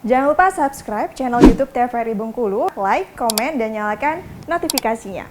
Jangan lupa subscribe channel YouTube TVRI Bengkulu, like, komen, dan nyalakan notifikasinya.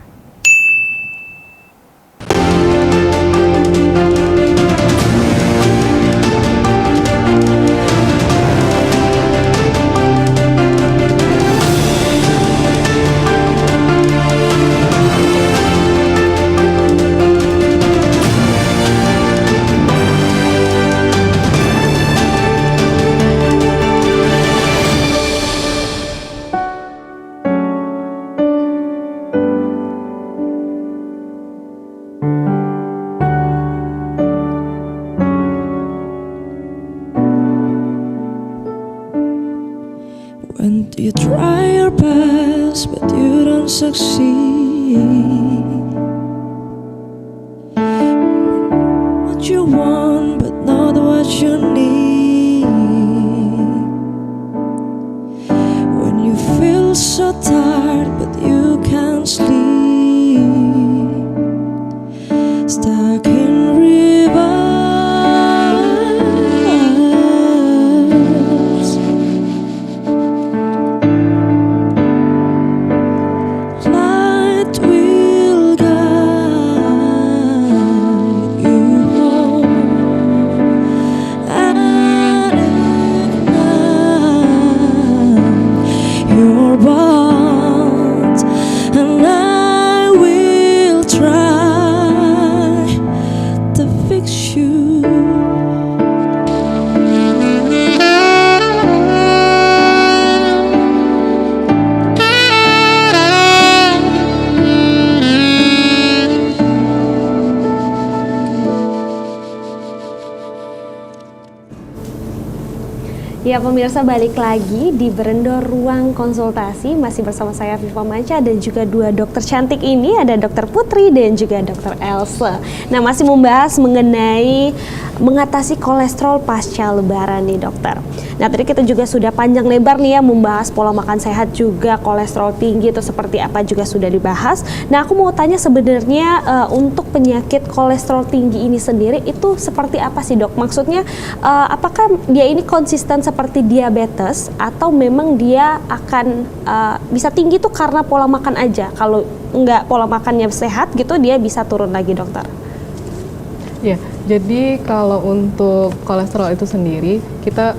When you try your best but you don't succeed, what you want but not what you need, when you feel so tired but you can't sleep, stuck in reverse. And I will try to fix you. Ya pemirsa, balik lagi di Berendo Ruang Konsultasi, masih bersama saya Viva Manca dan juga dua dokter cantik ini, ada Dokter Putri dan juga Dokter Elsa. Nah, masih membahas mengenai mengatasi kolesterol pasca lebaran nih dokter. Nah, tadi kita juga sudah panjang lebar nih ya membahas pola makan sehat, juga kolesterol tinggi itu seperti apa juga sudah dibahas. Nah, aku mau tanya sebenarnya untuk penyakit kolesterol tinggi ini sendiri itu seperti apa sih dok? Maksudnya apakah dia ini konsisten seperti diabetes atau memang dia akan bisa tinggi tuh karena pola makan aja? Kalau enggak pola makannya sehat gitu, dia bisa turun lagi dokter? Ya, jadi kalau untuk kolesterol itu sendiri, kita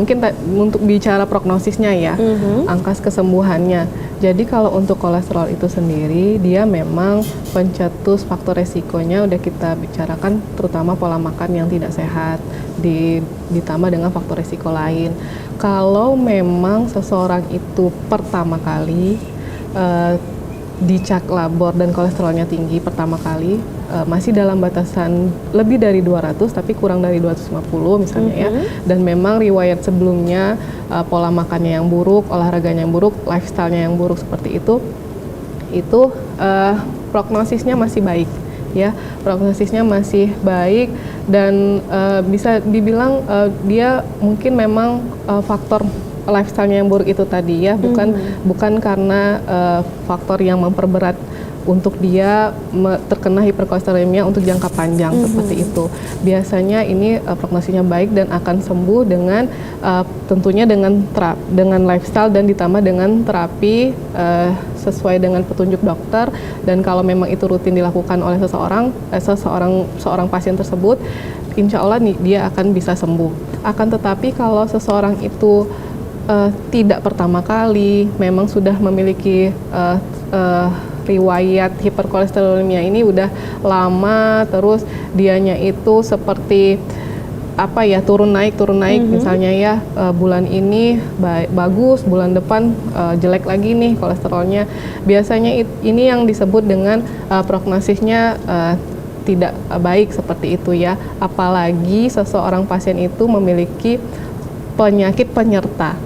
mungkin untuk bicara prognosisnya ya, angka kesembuhannya. Jadi kalau untuk kolesterol itu sendiri, dia memang pencetus faktor resikonya udah kita bicarakan, terutama pola makan yang tidak sehat, ditambah dengan faktor resiko lain. Kalau memang seseorang itu pertama kali dicek labor dan kolesterolnya tinggi pertama kali, masih dalam batasan lebih dari 200 tapi kurang dari 250 misalnya ya, dan memang riwayat sebelumnya pola makannya yang buruk, olahraganya yang buruk, lifestyle-nya yang buruk seperti itu prognosisnya masih baik ya, prognosisnya masih baik dan bisa dibilang dia mungkin memang faktor lifestyle-nya yang buruk itu tadi ya, bukan karena faktor yang memperberat untuk dia terkena hiperkolesterolemia untuk jangka panjang seperti itu. Biasanya ini prognosisnya baik dan akan sembuh dengan tentunya dengan lifestyle dan ditambah dengan terapi sesuai dengan petunjuk dokter, dan kalau memang itu rutin dilakukan oleh seorang pasien tersebut, insya Allah dia akan bisa sembuh. Akan tetapi kalau seseorang itu tidak pertama kali, memang sudah memiliki riwayat hiperkolesterolemia ini udah lama, terus dianya itu seperti apa ya, turun naik misalnya ya, bulan ini bagus, bulan depan jelek lagi nih kolesterolnya. Biasanya ini yang disebut dengan prognosisnya tidak baik seperti itu ya. Apalagi seseorang pasien itu memiliki penyakit penyerta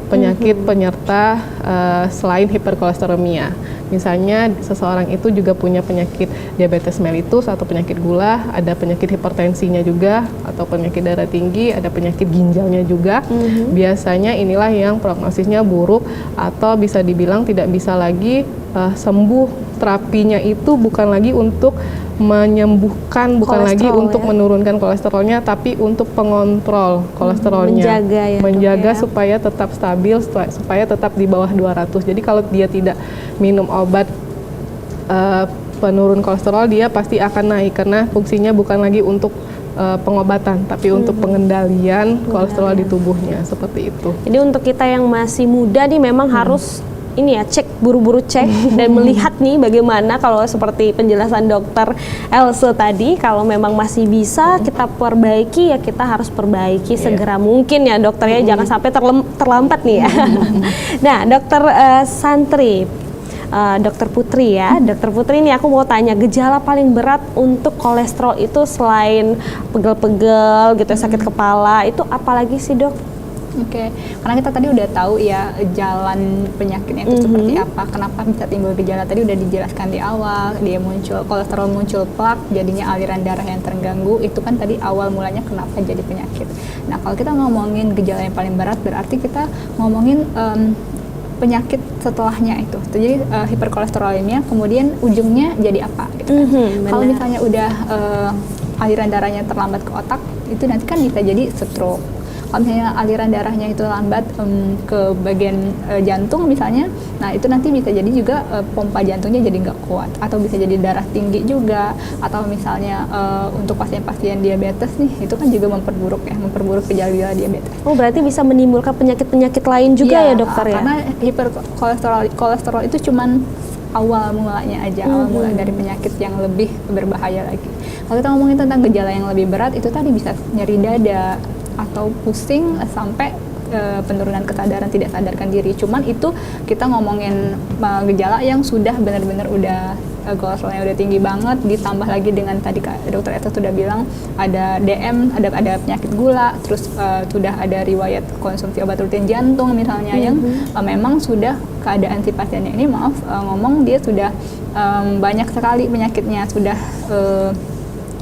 selain hiperkolesterolemia. Misalnya seseorang itu juga punya penyakit diabetes mellitus atau penyakit gula, ada penyakit hipertensinya juga atau penyakit darah tinggi, ada penyakit ginjalnya juga. Biasanya inilah yang prognosisnya buruk atau bisa dibilang tidak bisa lagi sembuh. Terapinya itu bukan lagi untuk menyembuhkan, bukan lagi Kolesterol, untuk ya? menurunkan kolesterolnya, tapi untuk pengontrol kolesterolnya. Menjaga ya, Menjaga dok, ya. supaya tetap stabil, supaya tetap di bawah 200. Jadi kalau dia tidak minum obat penurun kolesterol, dia pasti akan naik karena fungsinya bukan lagi untuk pengobatan, tapi untuk pengendalian kolesterol di tubuhnya, seperti itu. Jadi untuk kita yang masih muda nih memang harus ini ya, buru-buru cek dan melihat nih bagaimana kalau seperti penjelasan dokter Else tadi, kalau memang masih bisa kita perbaiki ya kita harus perbaiki segera mungkin ya dokter ya, jangan sampai terlambat nih ya. Nah dokter Santri, Dokter Putri ya, Dokter Putri ini aku mau tanya gejala paling berat untuk kolesterol itu selain pegel-pegel gitu, sakit kepala itu apalagi sih dok? Oke, karena kita tadi udah tahu ya jalan penyakitnya itu seperti apa, kenapa bisa timbul gejala tadi udah dijelaskan di awal, dia muncul kolesterol, muncul plak, jadinya aliran darah yang terganggu, itu kan tadi awal mulanya kenapa jadi penyakit. Nah kalau kita ngomongin gejala yang paling berat berarti kita ngomongin penyakit setelahnya itu. Jadi hiperkolesterolemia kemudian ujungnya jadi apa gitu kan. Kalau misalnya udah aliran darahnya terlambat ke otak, itu nanti kan bisa jadi stroke. Kalau misalnya aliran darahnya itu lambat ke bagian jantung misalnya, nah itu nanti bisa jadi juga pompa jantungnya jadi nggak kuat, atau bisa jadi darah tinggi juga, atau misalnya untuk pasien-pasien diabetes nih, itu kan juga memperburuk gejala diabetes. Oh berarti bisa menimbulkan penyakit-penyakit lain juga ya dokter ya? Karena hiperkolesterol itu cuman awal mulanya aja, awal mula dari penyakit yang lebih berbahaya lagi. Kalau kita ngomongin tentang gejala yang lebih berat, itu tadi bisa nyeri dada, atau pusing sampai penurunan kesadaran, tidak sadarkan diri. Cuman itu kita ngomongin gejala yang sudah benar-benar udah kolesterolnya udah tinggi banget, ditambah lagi dengan tadi dokter Eta sudah bilang ada DM, ada penyakit gula, terus sudah ada riwayat konsumsi obat rutin jantung misalnya yang memang sudah keadaan si pasiennya ini ngomong dia sudah banyak sekali penyakitnya, sudah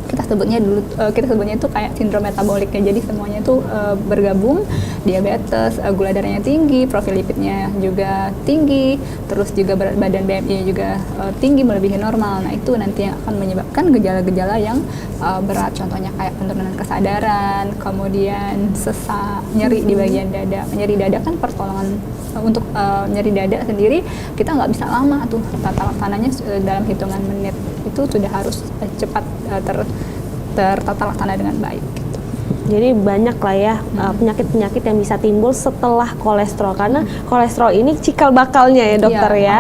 kita sebutnya itu kayak sindrom metaboliknya, jadi semuanya itu bergabung, diabetes, gula darahnya tinggi, profil lipidnya juga tinggi, terus juga berat badan BMI juga tinggi melebihi normal. Nah itu nanti yang akan menyebabkan gejala-gejala yang berat, contohnya kayak penurunan kesadaran, kemudian sesak, nyeri di bagian dada. Nyeri dada kan pertolongan untuk nyeri dada sendiri kita nggak bisa lama tuh, tata laksananya dalam hitungan menit, itu sudah harus cepat tertata laksana dengan baik. Jadi banyak lah ya penyakit-penyakit yang bisa timbul setelah kolesterol, karena kolesterol ini cikal bakalnya ya dokter ya,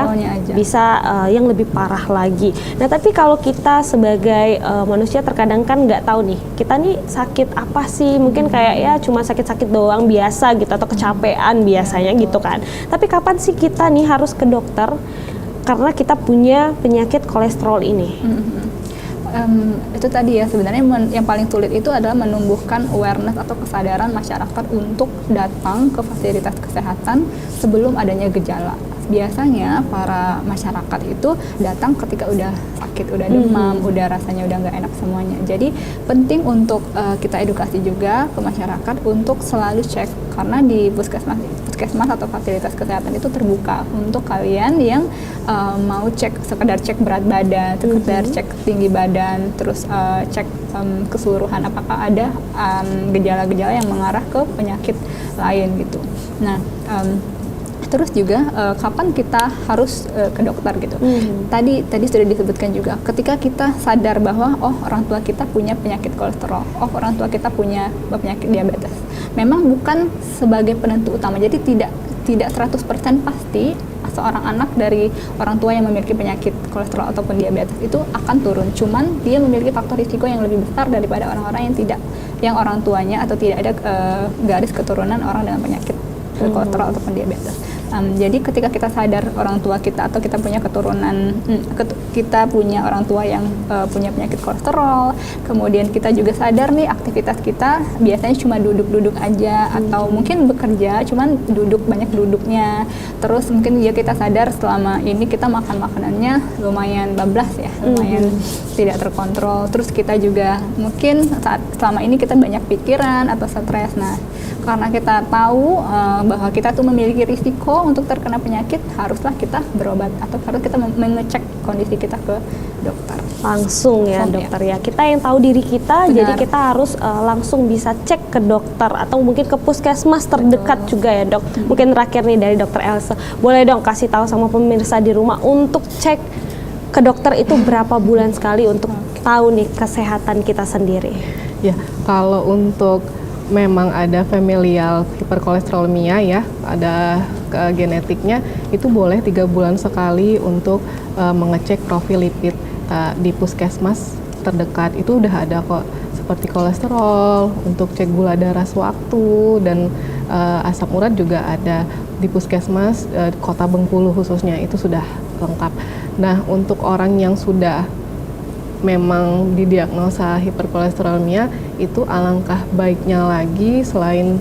bisa yang lebih parah lagi. Nah tapi kalau kita sebagai manusia terkadang kan nggak tahu nih kita nih sakit apa sih, mungkin kayak ya cuma sakit-sakit doang biasa gitu, atau kecapean biasanya gitu kan. Tapi kapan sih kita nih harus ke dokter karena kita punya penyakit kolesterol ini? Itu tadi ya, sebenarnya yang paling sulit itu adalah menumbuhkan awareness atau kesadaran masyarakat untuk datang ke fasilitas kesehatan sebelum adanya gejala. Biasanya para masyarakat itu datang ketika udah sakit, udah demam, udah rasanya udah nggak enak semuanya. Jadi penting untuk kita edukasi juga ke masyarakat untuk selalu cek, karena di puskesmas atau fasilitas kesehatan itu terbuka untuk kalian yang mau cek, sekedar cek berat badan, sekedar cek tinggi badan, terus cek keseluruhan apakah ada gejala-gejala yang mengarah ke penyakit lain gitu. Nah terus juga kapan kita harus ke dokter gitu. Tadi sudah disebutkan juga, ketika kita sadar bahwa orang tua kita punya penyakit kolesterol, orang tua kita punya penyakit diabetes. Memang bukan sebagai penentu utama. Jadi tidak 100% pasti seorang anak dari orang tua yang memiliki penyakit kolesterol ataupun diabetes itu akan turun. Cuman dia memiliki faktor risiko yang lebih besar daripada orang-orang yang orang tuanya atau tidak ada garis keturunan orang dengan penyakit kolesterol ataupun diabetes. Jadi ketika kita sadar orang tua kita atau kita punya keturunan, kita punya orang tua yang punya penyakit kolesterol, kemudian kita juga sadar nih aktivitas kita biasanya cuma duduk-duduk aja, atau mungkin bekerja cuman banyak duduknya, terus mungkin ya kita sadar selama ini kita makan makanannya lumayan bablas ya, lumayan tidak terkontrol, terus kita juga mungkin selama ini kita banyak pikiran atau stres. Nah karena kita tahu bahwa kita tuh memiliki risiko untuk terkena penyakit, haruslah kita berobat atau harus kita mengecek kondisi kita ke dokter. langsung ya dokter ya. Kita yang tahu diri kita, Benar. jadi kita harus langsung bisa cek ke dokter atau mungkin ke puskesmas terdekat juga ya dok. Mungkin terakhir nih dari dokter Elsa, boleh dong kasih tahu sama pemirsa di rumah untuk cek ke dokter itu berapa bulan sekali untuk tahu nih kesehatan kita sendiri. Ya, kalau untuk memang ada familial hiperkolesterolemia ya, ada genetiknya, itu boleh 3 bulan sekali untuk mengecek profil lipid di puskesmas terdekat. Itu udah ada kok, seperti kolesterol, untuk cek gula darah sewaktu, dan asam urat juga ada di puskesmas Kota Bengkulu khususnya, itu sudah lengkap. Nah, untuk orang yang sudah memang didiagnosa hiperkolesterolemia, itu alangkah baiknya lagi selain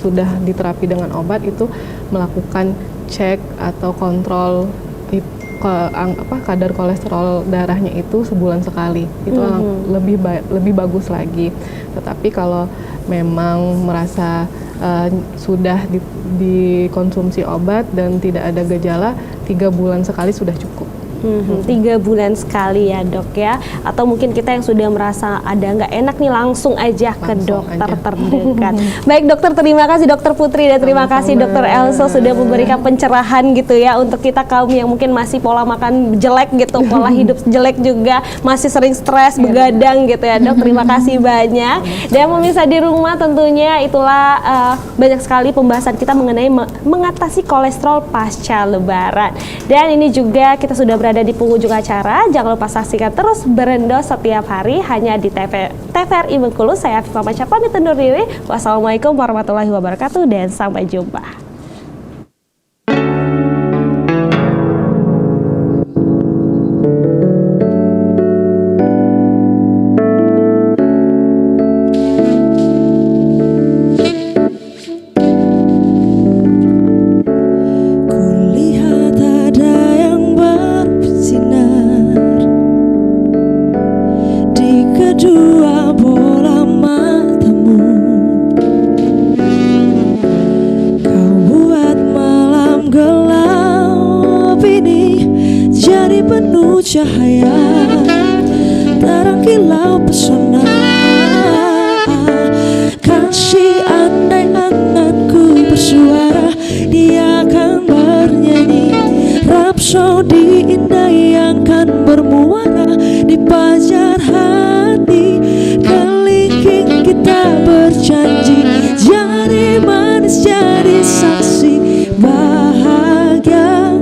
sudah diterapi dengan obat, itu melakukan cek atau kontrol kadar kolesterol darahnya itu sebulan sekali. Itu lebih bagus lagi. Tetapi kalau memang merasa sudah dikonsumsi obat dan tidak ada gejala, 3 bulan sekali sudah cukup. 3 bulan sekali ya dok ya, atau mungkin kita yang sudah merasa ada nggak enak nih langsung aja ke dokter terdekat. Baik dokter, terima kasih dokter Putri dan terima kasih dokter Elsa sudah memberikan pencerahan gitu ya untuk kita kaum yang mungkin masih pola makan jelek gitu, pola hidup jelek juga, masih sering stres, begadang gitu ya dok. Terima kasih banyak. Dan pemirsa di rumah tentunya itulah banyak sekali pembahasan kita mengenai mengatasi kolesterol pasca lebaran. Dan ini juga kita sudah berada di penghujung acara. Jangan lupa saksikan terus Berendo setiap hari hanya di TVRI Bengkulu. Saya Viva Mansyah pamit undur diri. Wassalamualaikum warahmatullahi wabarakatuh dan sampai jumpa. Kulihat ada yang bersinar di kedua bola matamu. Kau buat malam gelap ini jadi penuh cahaya, terang kilau pesona. Kasih, andai anganku bersuara, dia akan bernyanyi rapsodi indah yang kan bermuara di pajar hati. Kelingking kita berjanji jadi manis, jadi saksi bahagia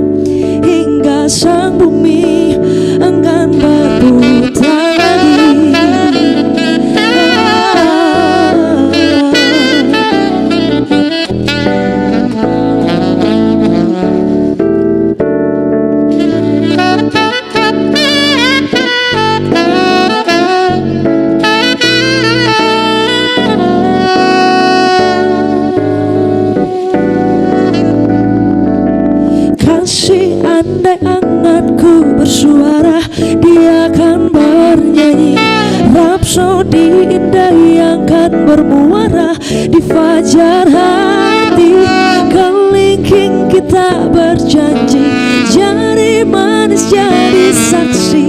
hingga sang bumi enggan berputar lagi. Kasih, andai anganku bersuara, dia akan bernyanyi rapsodi indah yang kan bermuara di fajar hati. Kelingking kita berjanji jadi manis, jadi saksi